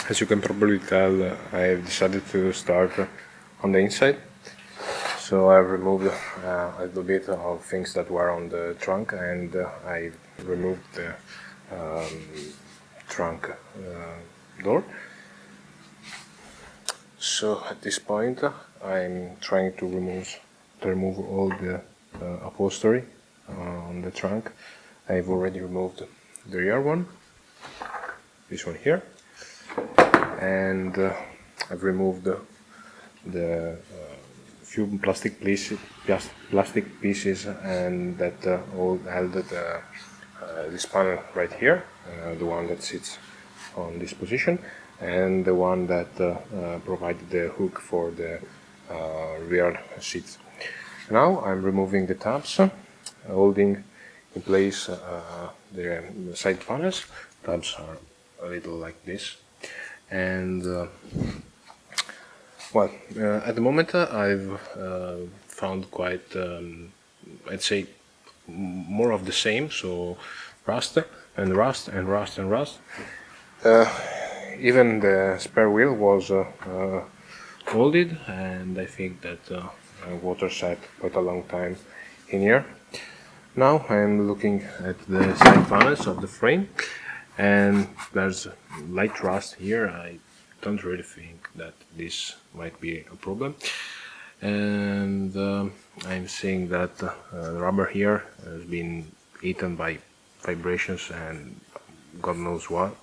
As you can probably tell, I've decided to start on the inside. So I've removed a little bit of things that were on the trunk, and I removed the trunk door. So at this point, I'm trying to remove all the upholstery on the trunk. I've already removed the rear one, this one here, and I've removed the few plastic pieces and that all held this panel right here, the one that sits on this position, and the one that provided the hook for the rear seats. Now I'm removing the tabs, holding in place the side panels. Tabs are a little like this, and well, at the moment I've found quite, I'd say, more of the same, so rust and rust and rust and rust. Even the spare wheel was molded, and I think that water sat quite a long time in here. Now I'm looking at the side panels of the frame, and there's light rust here. I don't really think that this might be a problem, and I'm seeing that the rubber here has been eaten by vibrations and God knows what.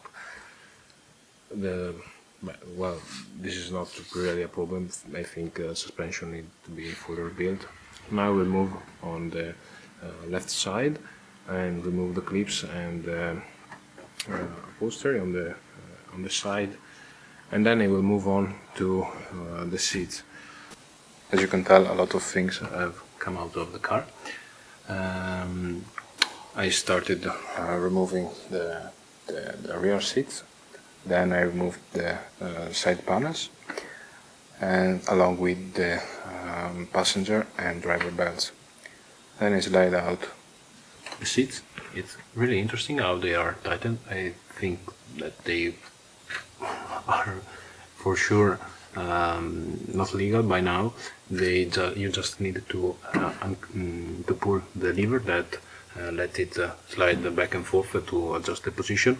Well, this is not really a problem. I think suspension needs to be fully rebuilt. Now we'll move on the left side and remove the clips and upholstery on the side, and then I will move on to the seats. As you can tell, a lot of things have come out of the car. I started removing the rear seats, then I removed the side panels, and along with the passenger and driver belts. Then I slide out the seats. It's really interesting how they are tightened. I think that they are for sure not legal by now. You just need to pull the lever that let it slide back and forth to adjust the position,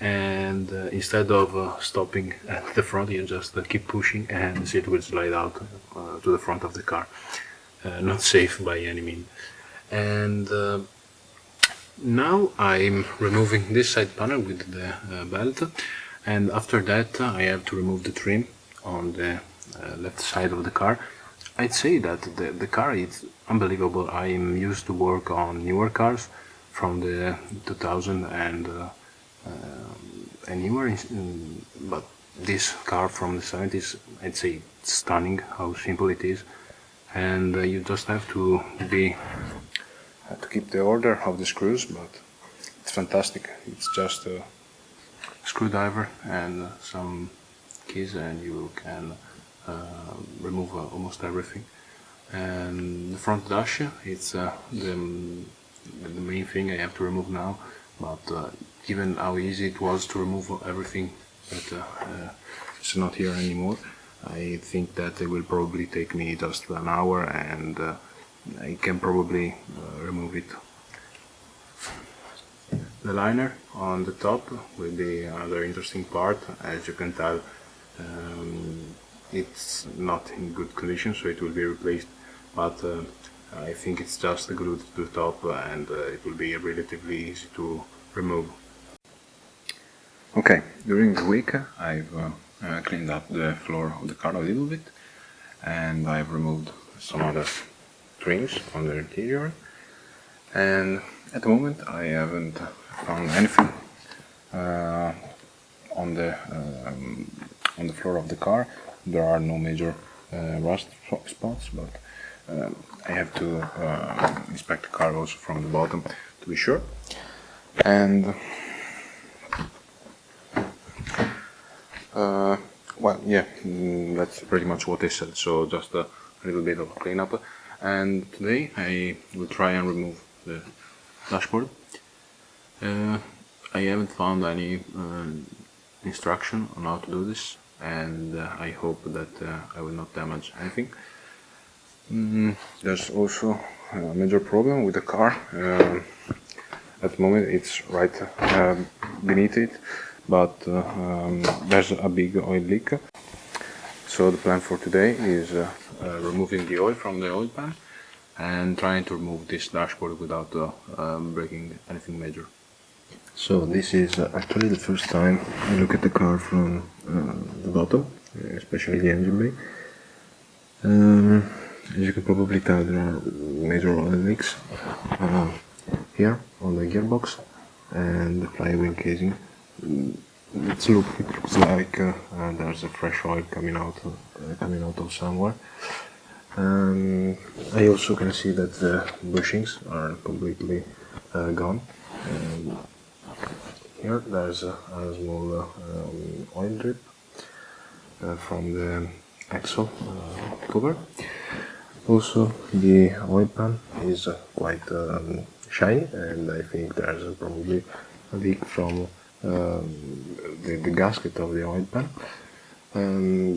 and instead of stopping at the front, you just keep pushing and the seat will slide out to the front of the car. Not safe by any means. And now I'm removing this side panel with the belt, and after that I have to remove the trim on the left side of the car. I'd say that the car is unbelievable. I'm used to work on newer cars from the 2000 and newer, but this car from the 70s, I'd say it's stunning how simple it is, and you just have to keep the order of the screws, but it's fantastic. It's just a screwdriver and some keys and you can remove almost everything. And the front dash, it's the main thing I have to remove now, but given how easy it was to remove everything that is not here anymore, I think that it will probably take me just an hour, and I can probably remove it. The liner on the top will be another interesting part. As you can tell, it's not in good condition, so it will be replaced, but I think it's just glued to the top, and it will be relatively easy to remove. Okay, during the week I've cleaned up the floor of the car a little bit, and I've removed some other trims on the interior, and at the moment I haven't found anything on the floor of the car. There are no major rust spots, but I have to inspect the car also from the bottom to be sure. And well, yeah, that's pretty much what I said, so just a little bit of cleanup. And today I will try and remove the dashboard. I haven't found any instruction on how to do this, and I hope that I will not damage anything. There's also a major problem with the car. At the moment it's right beneath it, but there's a big oil leak. So the plan for today is removing the oil from the oil pan and trying to remove this dashboard without breaking anything major. So this is actually the first time I look at the car from the bottom, especially the engine bay. As you can probably tell, there are major oil leaks here on the gearbox and the flywheel casing. It looks like there's a fresh oil coming out of somewhere. I also can see that the bushings are completely gone. Here there's a small oil drip from the axle cover. Also, the oil pan is quite shiny, and I think there's probably a leak from the gasket of the oil pan.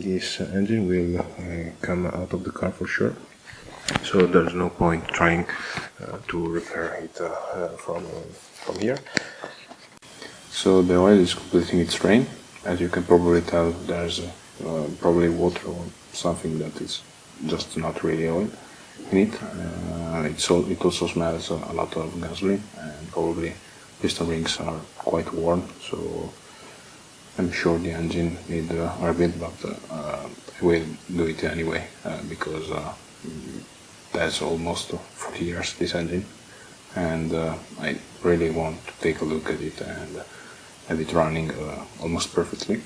This engine will come out of the car for sure, so there's no point trying to repair it from here. So the oil is completing its drain. As you can probably tell, there's probably water or something that is just not really oil in it. It also smells a lot of gasoline, and probably piston rings are quite worn, so I'm sure the engine needs a rebuild, but I will do it anyway because that's almost 40 years this engine, and I really want to take a look at it and have it running almost perfectly.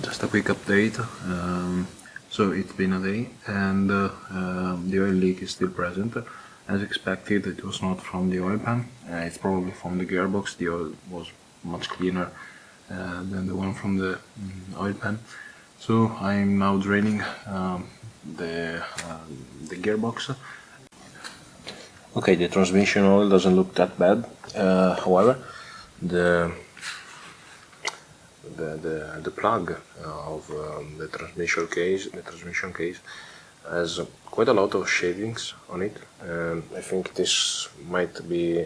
Just a quick update. So it's been a day, and the oil leak is still present. As expected, it was not from the oil pan. It's probably from the gearbox. The oil was much cleaner than the one from the oil pan. So I'm now draining the gearbox. Okay, the transmission oil doesn't look that bad. However, the plug of the transmission case has quite a lot of shavings on it. I think this might be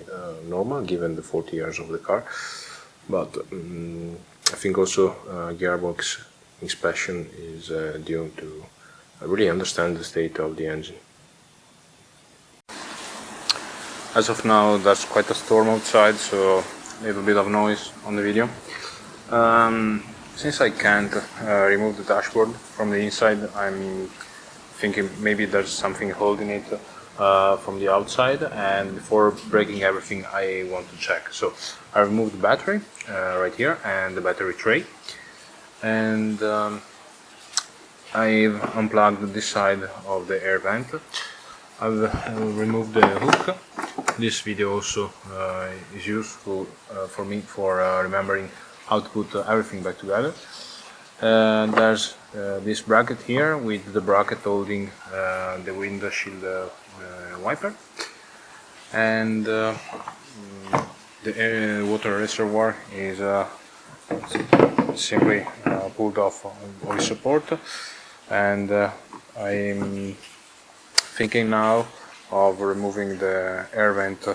normal given the 40 years of the car, but I think also gearbox inspection is due to really understand the state of the engine. As of now, there's quite a storm outside, so a little bit of noise on the video. Since I can't remove the dashboard from the inside, I'm thinking maybe there's something holding it from the outside, and before breaking everything I want to check. So I removed the battery right here and the battery tray, and I've unplugged this side of the air vent. I've removed the hook. This video also is useful for me for remembering how to put everything back together. There's this bracket here with the bracket holding the windshield wiper, and the water reservoir is simply pulled off on support, and I'm thinking now of removing the air vent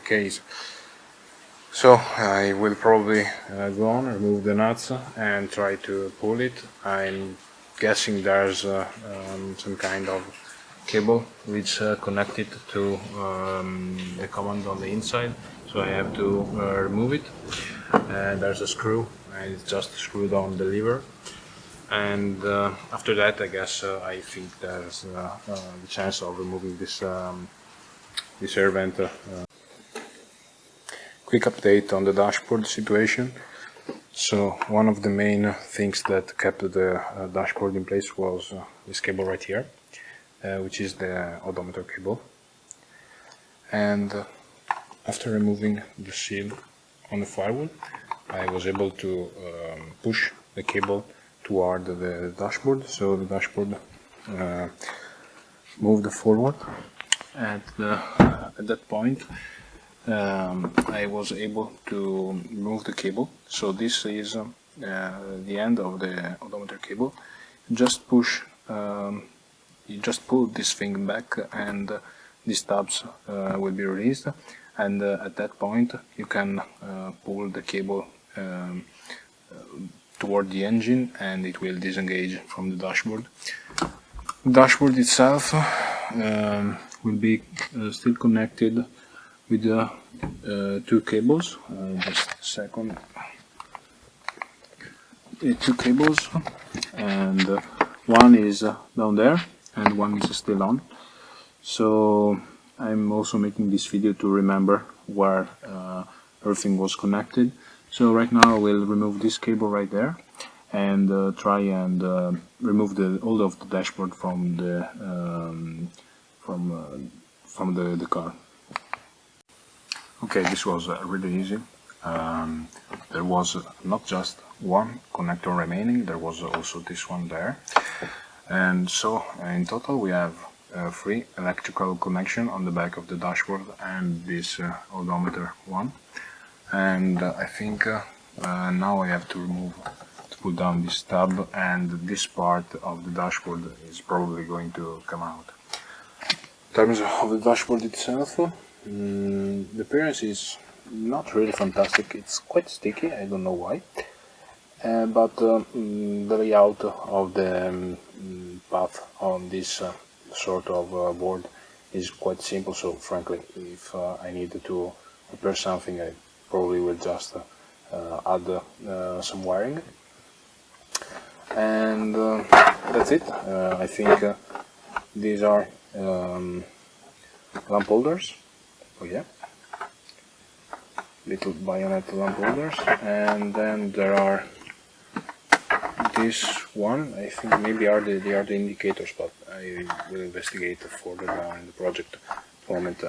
case. So I will probably go on, remove the nuts and try to pull it. I'm guessing there's some kind of cable which connected to the command on the inside, so I have to remove it. There's a screw, and it's just screwed on the lever. And after that, I guess I think there's the chance of removing this air vent. Quick update on the dashboard situation. So one of the main things that kept the dashboard in place was this cable right here, which is the odometer cable. And after removing the seal on the firewall, I was able to push the cable toward the dashboard, so the dashboard moved forward. At that point, I was able to remove the cable. So this is the end of the odometer cable. Just push, you just pull this thing back, and these tabs will be released, and at that point you can pull the cable toward the engine, and it will disengage from the dashboard. The dashboard itself will be still connected with the two cables. Just a second. Two cables, and one is down there and one is still on. So I'm also making this video to remember where everything was connected. So right now I will remove this cable right there and try and remove all of the dashboard from the car. Okay, this was really easy. There was not just one connector remaining, there was also this one there. And so in total we have 3 electrical connection on the back of the dashboard and this odometer one. And I think now I have to put down this tab, and this part of the dashboard is probably going to come out. In terms of the dashboard itself, the appearance is not really fantastic. It's quite sticky, I don't know why, but the layout of the path on this sort of board is quite simple, so frankly if I needed to repair something I probably will just add some wiring, and that's it. I think these are lamp holders. Oh yeah, little bayonet lamp holders, and then there are this one. I think maybe they are the indicators, but I will investigate further down in the project. At the moment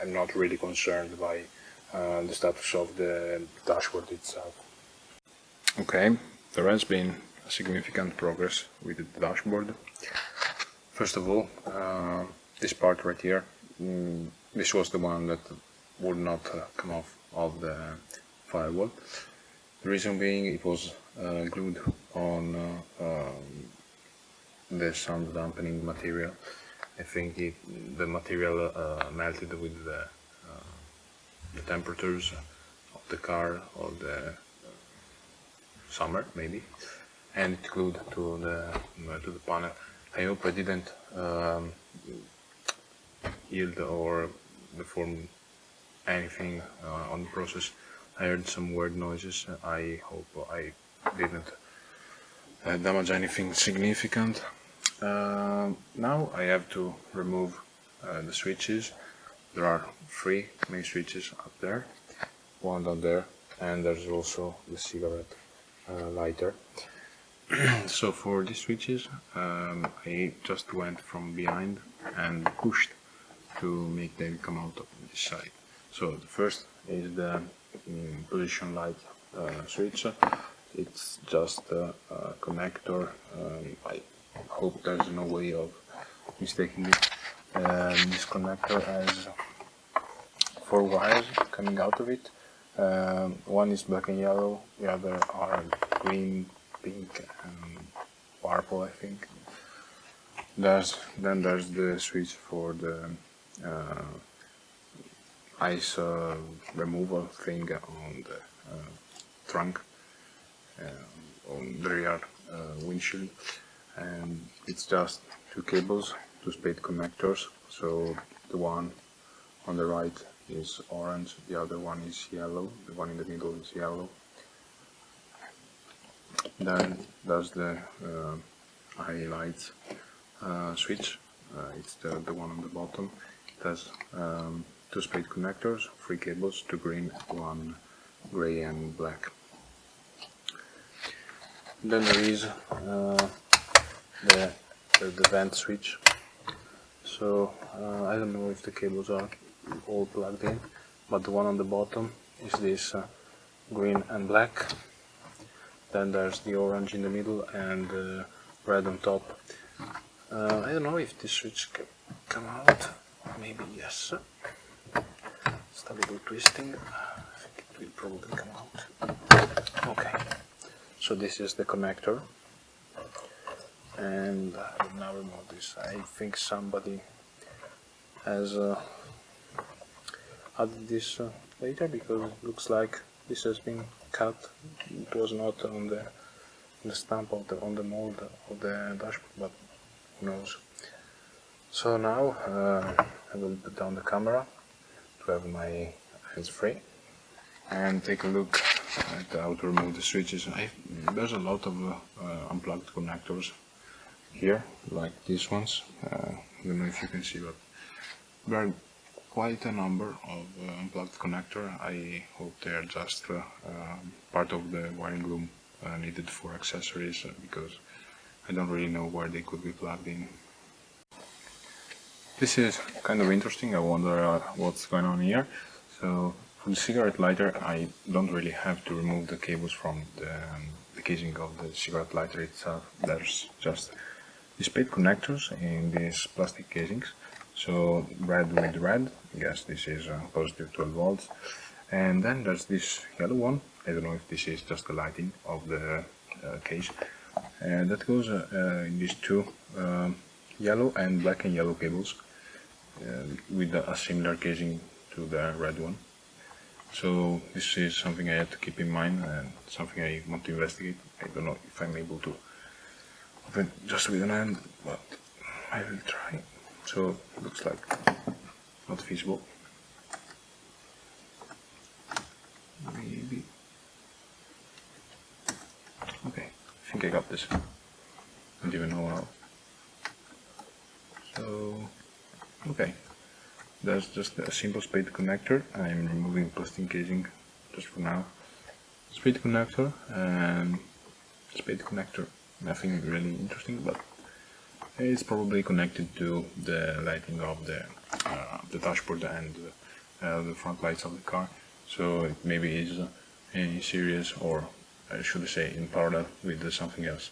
I'm not really concerned by the status of the dashboard itself. Okay, there has been a significant progress with the dashboard. First of all, this part right here, this was the one that would not come off of the firewall. The reason being it was glued on the sound dampening material. I think the material melted with the temperatures of the car or the summer maybe, and it glued to the panel. I hope I didn't yield or deform anything on the process. I heard some weird noises. I hope I didn't damage anything significant. Now I have to remove the switches. There are 3 main switches up there, one down there, and there's also the cigarette lighter. So for these switches I just went from behind and pushed to make them come out of this side. So the first is the position light switch. It's just a connector. I hope there's no way of mistaking it. This connector has 4 wires coming out of it. One is black and yellow, the other are green, pink and purple, I think. Then there's the switch for the ice removal thing on the trunk, on the rear windshield, and it's just 2 cables, 2 spade connectors. So the one on the right is orange, the other one is yellow, the one in the middle is yellow. Then there's the highlights switch. It's the one on the bottom. It has 2 spade connectors, 3 cables, 2 green, 1 gray and black. Then there is the vent switch. So I don't know if the cables are all plugged in, but the one on the bottom is this green and black. Then there's the orange in the middle and red on top. I don't know if this switch can come out. Maybe yes. Just a little twisting. I think it will probably come out. Okay, so this is the connector, and I will now remove this. I think somebody has added this later, because it looks like this has been cut. It was not on the stamp of on the mold of the dashboard, but who knows. So now I will put down the camera to have my hands free and take a look at how to remove the switches. There's a lot of unplugged connectors here, like these ones. I don't know if you can see, but there are quite a number of unplugged connector. I hope they are just part of the wiring loom needed for accessories, because I don't really know where they could be plugged in. This is kind of interesting. I wonder what's going on here. So for the cigarette lighter, I don't really have to remove the cables from the casing of the cigarette lighter itself. There's just these spade connectors in these plastic casings. So red with red, I guess this is positive 12 volts. And then there's this yellow one. I don't know if this is just the lighting of the case. And that goes in these two yellow and black and yellow cables with a similar casing to the red one. So this is something I have to keep in mind and something I want to investigate. I don't know if I'm able to open just with an hand, but I will try. So it looks like not feasible. Maybe. Okay, I think I got this. I don't even know how. So, okay. That's just a simple spade connector. I'm removing plastic casing just for now. Spade connector and spade connector. Nothing really interesting, but it's probably connected to the lighting of the dashboard and the front lights of the car. So it maybe is in series, or should I say in parallel with something else.